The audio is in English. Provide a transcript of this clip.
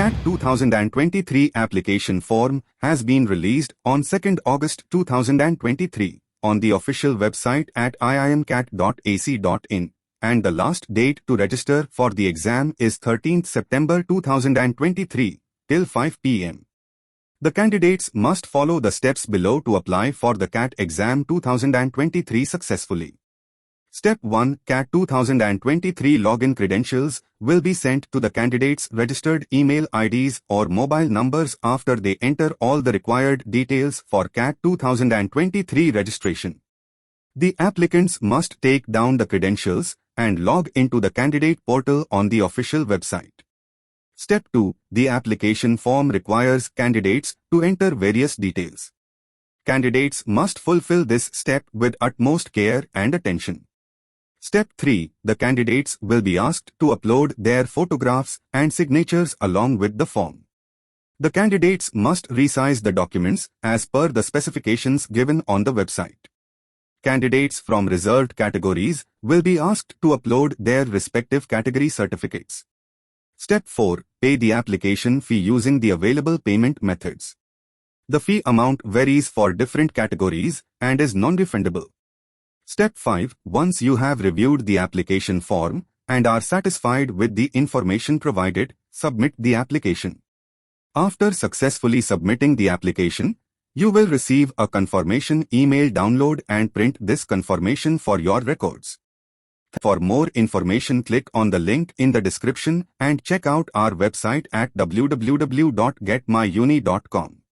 CAT 2023 application form has been released on 2nd August 2023 on the official website at iimcat.ac.in, and the last date to register for the exam is 13th September 2023 till 5 p.m. The candidates must follow the steps below to apply for the CAT exam 2023 successfully. Step 1. CAT 2023 login credentials will be sent to the candidates' registered email IDs or mobile numbers after they enter all the required details for CAT 2023 registration. The applicants must take down the credentials and log into the candidate portal on the official website. Step 2. The application form requires candidates to enter various details. Candidates must fulfill this step with utmost care and attention. Step 3. The candidates will be asked to upload their photographs and signatures along with the form. The candidates must resize the documents as per the specifications given on the website. Candidates from reserved categories will be asked to upload their respective category certificates. Step 4. Pay the application fee using the available payment methods. The fee amount varies for different categories and is non-refundable. Step 5. Once you have reviewed the application form and are satisfied with the information provided, submit the application. After successfully submitting the application, you will receive a confirmation email. Download and print this confirmation for your records. For more information, click on the link in the description and check out our website at www.getmyuni.com.